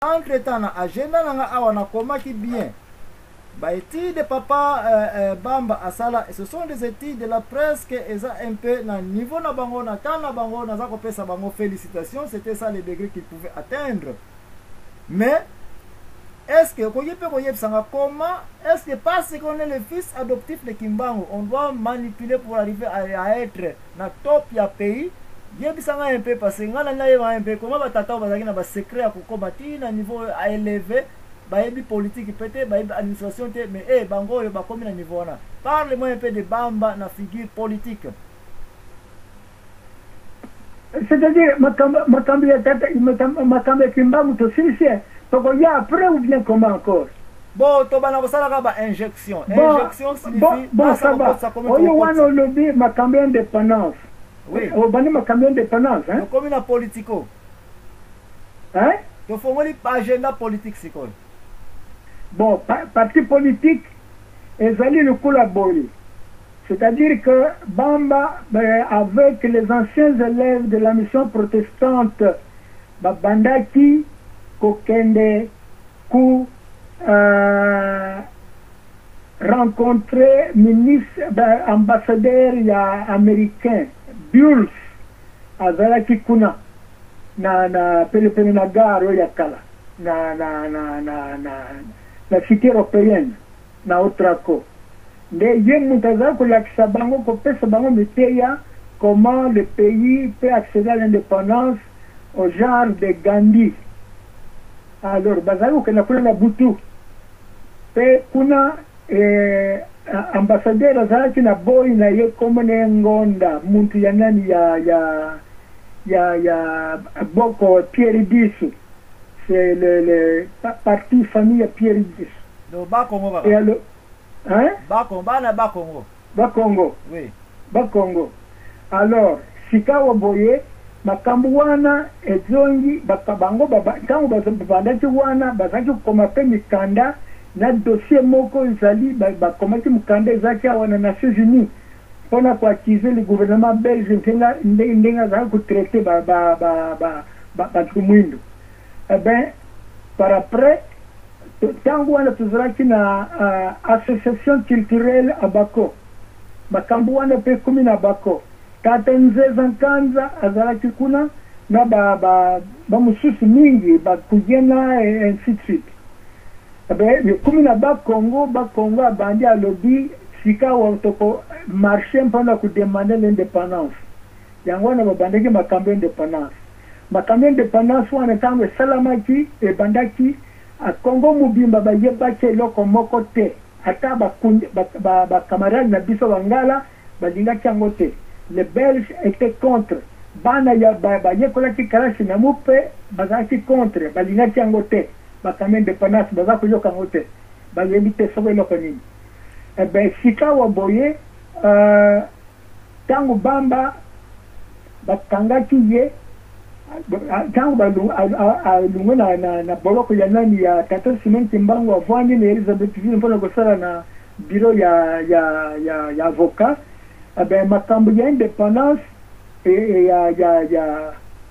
entre temps na agenda nanga awa na komaki bien ba études papa Bamba asala, et ce sont des études de la presque eza un peu na niveau na bango na kana bango na za kopesa bango félicitations, c'était ça le degré qu'il pouvait atteindre. Mais est-ce que comment est-ce que parce qu'on est le fils adoptif de Kimbangu on doit manipuler pour arriver à être na top ya pays? Bien bisanga un peu parce que ngana na un peu comment batata bazaki na ba secret ya kokobati na niveau à élevé ba yebi politique peut-être ba yebi administration te, mais bango yo ba komi na niveau na. Parle-moi un peu de Bamba na figure politique. C'est-à-dire makambi ya tata makambi Kimbangu to sisi donc il y a après ou bien comment encore? Bon, tu vas faire une injection. Injection signifie bon, ça va. On y a un lobby, ma combien d'indépendance. Oui. On va dire ma combien d'indépendance. Hein? Comme une politico. Hein? Tu fais un agenda politique, c'est quoi? Bon, parti politique, ils allaient le collaborer. C'est-à-dire que Bamba, avec les anciens élèves de la mission protestante, Bandaki, Kokende, Kou, rencontrer ministre ambassadeur américain Bulls azalaki kuna na pelepele na gare ya kala na cité européenne na Otrako nde ye mutaza kolakisa bango kopesa bango miteya comment le pays peut accéder à l'indépendance au genre de Gandhi. Alors bazali okenda kuna na butu pe kuna ambassadeur azalaki na boy na ye komone ngonda muntu ya nani ya Boko Pierre Disu, c'est le parti famille Pierre Disu. Donc Bakongo et alors hein Bakongo oui Bakongo. Alors sikawa boye makambo wana ezongi bakabango ntango babandaki wana bazaki komaka mikanda na dossier moko ezali bakomaki mikanda ezalaki awa na Nations Unies mpona koaccuser le gouvernement belge ndenge azalaki kotraite bato mwindo. Eh bien par après ntango wana tozalaki na association culturelle a Bako, makambo wana mpe komi na Bako tata Nzeza Nkanza azalaki kuna na bamususu mingi bakujena et ainsi de suite. Komi na Bakongo abandi alobi sika watoko marché mpona kudemande l'indépendance. Yango wana babandaki makambo indépendance. Makambo indépendance wana ntango esalamaki ebandaki a Congo mobimba bayebaki eloko moko te ata bakamarade na biso bangala balingaki yango te. Les Belges étaient contre. Bana ya bayekolaki kalasi na mupe bazaki contre. Balingaki yango te. Bakame indépendance bazako yoka yango te. Bayebi te soko eloko nini. Eh bien sika wa boye tango Bamba bakangaki ye tango alungo na boloko ya nani ya tata Simon Kimbangu avwani na Elizabethville mpona kosala na bureau ya avocat. Ben makambo ya indépendance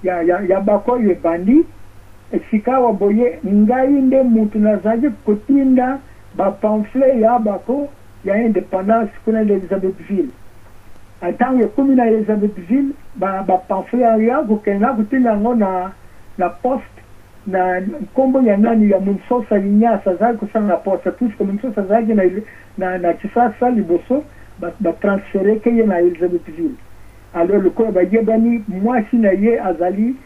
ya Bako ebandi esika wa boye ngai nde mutu nazali kotinda pamphlet ya Bako ya indépendance kuna na Elizabethville. Ntango ekomi na Elizabethville pamphlet ya kokenda kotinda yango na poste na nkombo ya nani ya Munsosa Linyasa azali kosala na poste puisque Munsosa azalaki na Kisasa liboso transféré que y na Elizabethville. Alors le quoi bayebani mwasi na ye azali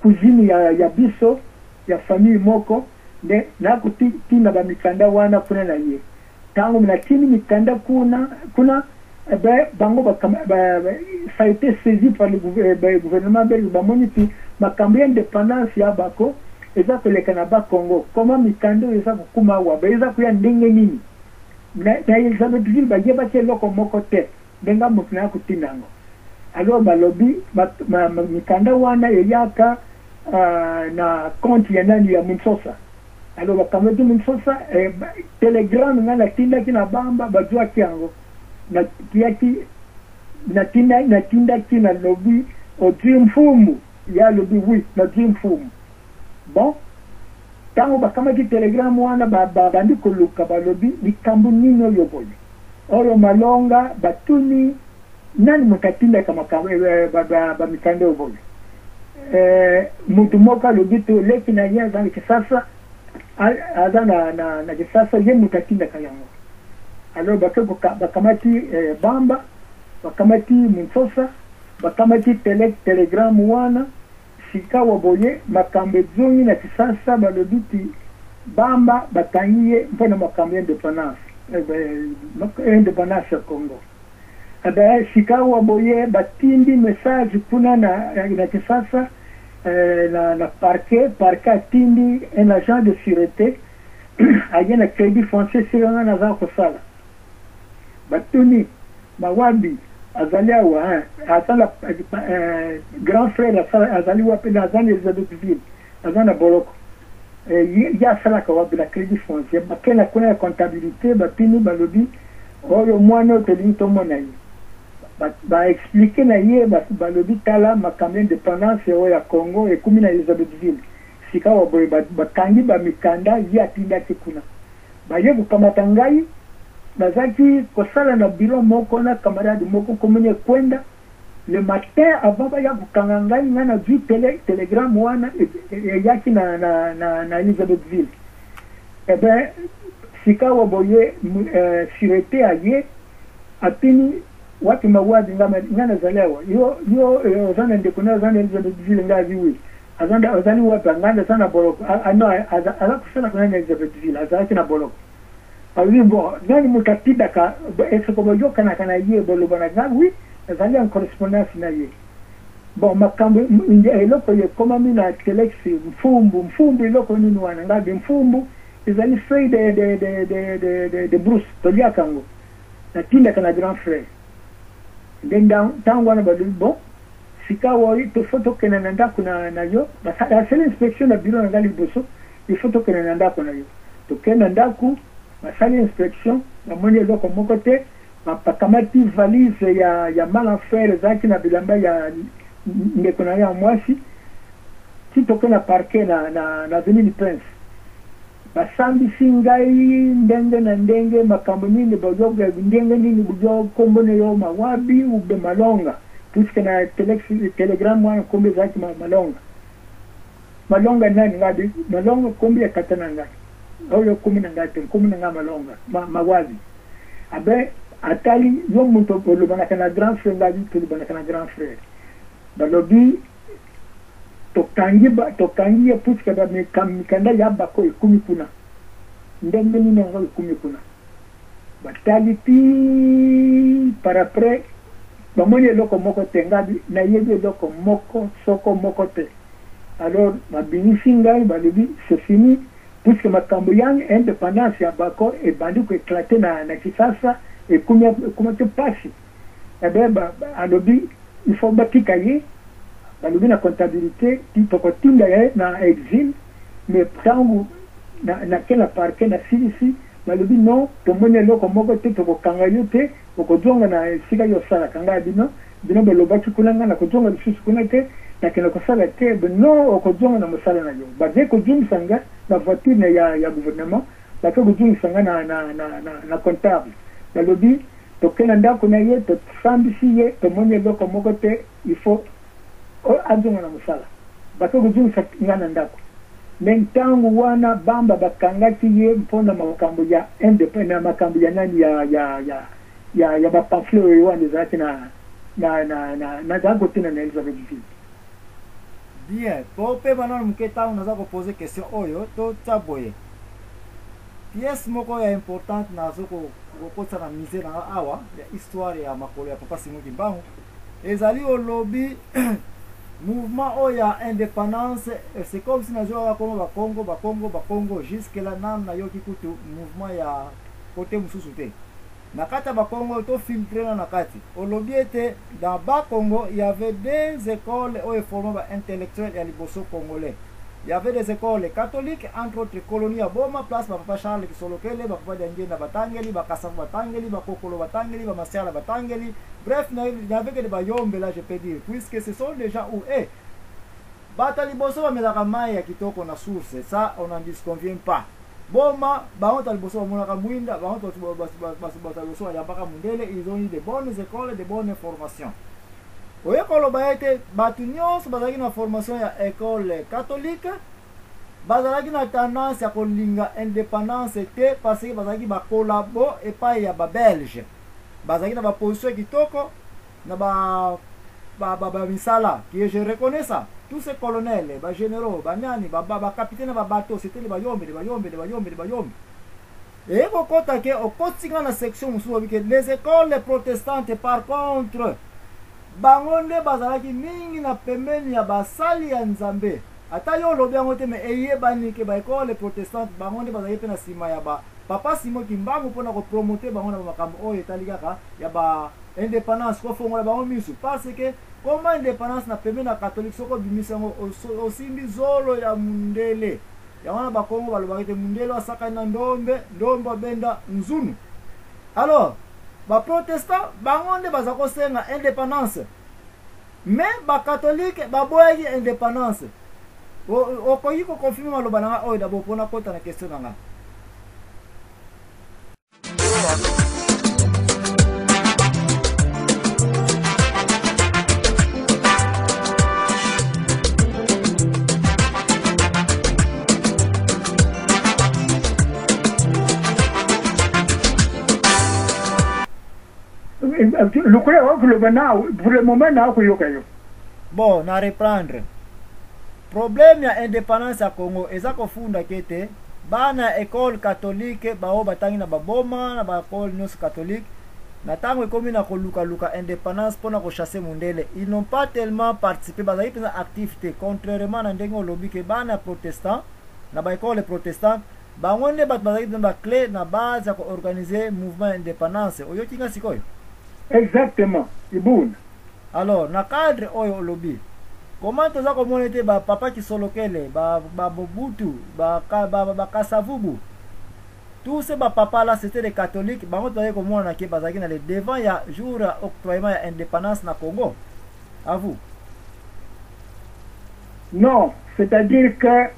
cousine ya biso ya famille moko ne na kutina ba mikanda wana kuna na ye tango mnatini mikanda kuna bango ça a été saisi par le gouvernement belge bamoniti makambo indépendance ya Bako eza koleka na Bakongo comment mikanda eza kokuma wa eza kuya ndenge nini na Elizabethville bayebaki eloko moko te ndenga motu na kutinango. Alors balobi mikanda wana eyaka na compte ya nani ya Munsosa. Alors bakamati Munsosa telegram nga natindaki na Bamba bazwaki yango natindaki na lobi odri mfumu ya lobi oui na dri mfumu. Bon ntango bakamati telegramme wana babandi koluka balobi likambo nini oyo boye oyo Malonga batuni nani mukatindaka bamikanda oyo boye mutu moko alobi to leki na ye aza na kisasa aza na kisasa ye mutu atindaka yango alors bakamati Bamba bakamati Munsosa bakamati telegramme wana sikawa boye makambo ezongi na kisasa balobi ti Bamba bakangi ye mpona makambo ya indépendance ya Congo. Sikawa boye batindi message kuna na kisasa na parquet atindi un agent de sûreté aye na crédit foncier siranga na za kosala batuni mawabi azali awa asala grand frère azali wapi na azali Elizabethville azana boloko ya sala ka wabi la crédit foncier bakena kuna ya comptabilité batuni balobi oyo mwana otelingi tomona ye expliquer na ye balobi tala makambo indépendance oyo ya Congo ekumi na Elizabethville sikawa boye bakangi bamikanda ye atindaki kuna baye kukamata ngai bazaki kosala na bilo moko na camarade moko komene kwenda le matin avant baya kukanga ngai nga na du telegram wana yaki na Elizabethville sikawa boye sûreté aye apini watu mawadi ngana zalewa yo zana ndekuna zana Elizabethville ngazi wi azali wapa nganda sana boloko ala kusana kuna Elizabethville azaki na boloko awi bo nani mukatida ka eso ko yo kana ye bolo bana gawi azali en correspondance na ye bon makambo eloko ye koma mina telexi mfumbu eloko nini wana ngabi mfumbu ezali feuille de Bruce tolia kango na tinda kana grand frère ndenda tangu wana bali bon sikawa ito foto kena nanda kuna na yo la seule inspection na bureau ngali boso il foto kena nanda kuna yo to kena ndaku basali inspection na mwenye loko moko te bakamati valise ya malafere zaki na bilamba ya ndekona ya mwasi kitokena parquet na Avenue Prince basambi singai ndenge makambo nini bojoga ndenge nini bujo kombone yo mawabi ube Malonga puisque na telegram wana kombe zaki Malonga nani ngadi Malonga kombe ya katana ngadi oyo kumi na ngati kumi na Malonga mawabi abe atali yo muto polo bana kana grand frère ngadi polo bana kana grand frère balobi tokangi ya puisque ba mikanda ya bako ikumi kuna ndenge nini ngo ikumi kuna batali pi par après bamoni loko moko tengabi na yebe loko moko soko moko te alors mabinisi ngai balobi c'est fini puisque makambo yang indépendance ya bako e bandi ko éclater na kisasa e kuma te pasi alobi il faut batika ye balobi na comptabilité tokotinda ye na exil mais tangu na kena parquet na silisi balobi non tomoni loko moko te tokokanga yo te okozonga na sika yo sala kanga bino balobaki kuna nga na kozonga lisusu kuna te na kena kosala te non okozonga na mosala na yo baze kozongisa nga na voiture ya gouvernement bake kozongisa nga na comptable balobi tokena ndako na ye tosambisi ye tomoni loko moko te il faut azonga na mosala bake kozongisa nga na ndako mentangu wana Bamba bakangaki ye mpona makambo ya independent makambo ya nani ya ba pamphlet oyo wana ezalaki na zakotina na Elizabethville. Bien, po pe banana muke ntango naza kopose question oyo totya boye pièce moko ya importante nazo kokotisa na musée na awa ya histoire ya makolo ya Papa Simon Mbangu ezali olobi mouvement oya indépendance c'est comme si nazoka komo bakongo jusque là nam na yoki kutu mouvement ya côté mususu te na kata bakongo to filtrer na kati olobi ete dans bas Congo il y avait des écoles oyo formant ba intellectuels ya liboso congolais. Il y avait des écoles catholiques entre autres colonies à Boma place Papa Charles Kisolokele Papa Dangena Batangeli Bakasam Batangeli Bakokolo Batangeli Bamasiala Batangeli. Bref, il n'y avait que des bayombe là je peux dire puisque ce sont des gens où bata liboso bamelaka mai ya kitoko na source, ça on n'en disconvient pas. Boma bango ta liboso bamonaka mwinda, bango bata liboso bayambaka mundele, ils ont eu de bonnes écoles, de bonnes formations. Oye koloba ete batu nyonso bazalaki na formation ya école catholique, bazalaki na tendance ya kolinga indépendance te, parce que bazalaki bakolabo epai ya babelge, bazalaki na baposition kitoko na misala qui je reconnais ça. Tous ces colonels, les généraux, les capitaines de bateau, c'était les bayombe. Et au côté de la section, les écoles protestantes, par contre, bangonde bazalaki mingi na pembeni ya basali ya nzambe. Ata yo lobi yango te, mais eye banike ba école protestante, bangonde bazalaki pe na sima ya ba papa Simon Kimbangu pona ko promoter bango na makambo oyo etali kaka ya ba indépendance ko fongola bango misu, parce que comment indépendance na pembeni na catholique soko bimisa ngo osimbi zolo ya mundele ya wana bakongo balobaki te mundele asaka na ndombe benda nzunu. Alors ba protestant bangonde baza kosenga indépendance, mais ba catholique baboyaki indépendance. Okoyi ko confirmer maloba nanga oyo d'abord pona kota na question nanga. Pour le moment, bon, na reprendre. Problème ya indépendance ya Congo eza kofunda kete bana école catholique bao batangi na baboma na ba école nyonso catholique na tango ekomi na koluka indépendance pona ko chasser mundele, ils n'ont pas tellement participé bazali pena activité, contrairement na ndenge olobi ke bana protestant na ba école protestant bangonde bat bazali na clé na base ya ko organiser mouvement indépendance oyo kinga sikoyo. Exactement, ibuna. Alors na cadre oyo olobi, comment toza komona ete ba papa Kisolokele, ba Mobutu, ba Kasavubu, tous ces papa là c'était des catholiques, bango toza komona ke bazaki na le devant ya jour octroiement ya indépendance na Congo. À vous. Non, c'est-à-dire que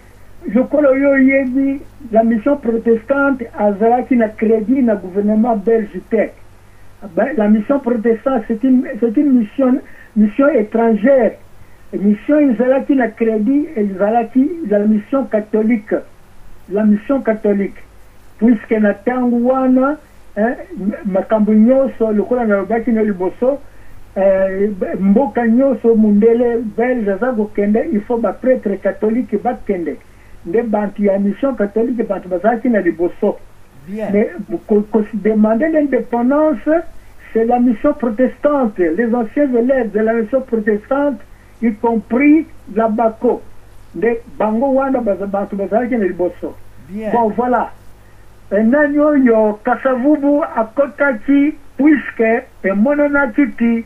je crois que la mission protestante azalaki na crédit na gouvernement belge. La mission protestante, c'est une mission étrangère. Mission Izalaki na crédit et Izalaki la mission catholique. La mission catholique. Puisque na tangu wana, makambo nyoso, lokola na lobaki na liboso, mboka nyoso mundele belge za kokende, il faut ba prêtre catholique bakende. Nde bantu ya mission catholique bantu bazaki na liboso. Bien. Mais pour demander l'indépendance, c'est la mission protestante. Les anciens élèves de la mission protestante, y compris la Bako, de Bango Wanda Bazabantu Bazaki et Bosso. Bon, voilà. Un agneau yo Kasavubu à Kotaki, puisque et Mononakiti,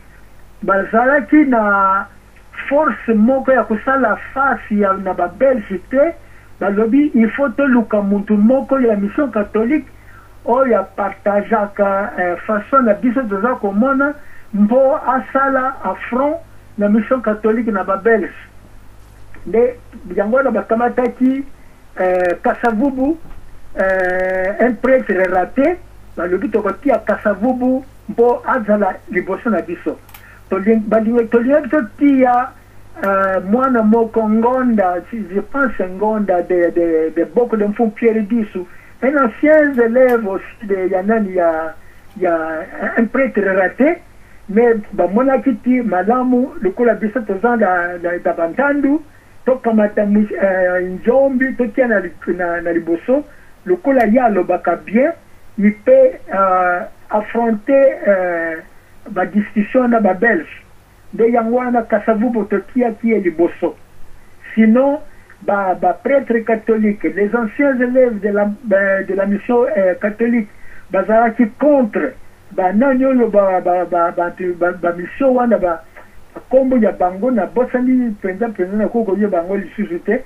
Bazalaki na force moko ya kusala fasi ya na babelgité. Balobi, il faut te lukamuntu moko ya mission catholique oyo partageaka façon na biso toza komona mbo asala affront na mission catholique na babelge nde yango na bakamataki Kasavubu un prêtre raté balobi tokotia Kasavubu mbo azala liboso na biso tolingi totia mwana moko ngonda, je pense ngonda de beaucoup de font Pierre Dissou, un ancien élève aussi de Yanani, il y a un prêtre raté, mais mon kiti malamu le coup la bissa tozan da bantandu to kamata njombi to tia na liboso le coup la ya lo baka bien, il peut affronter la discussion na ba belge de Yangwana Kasavubu Tokia qui est liboso. Sinon, prêtre catholique, les anciens élèves de la mission catholique, bazaraki contre, nanyo mission wana kombo ya bango na bosani penza na koko yo bango lisusu te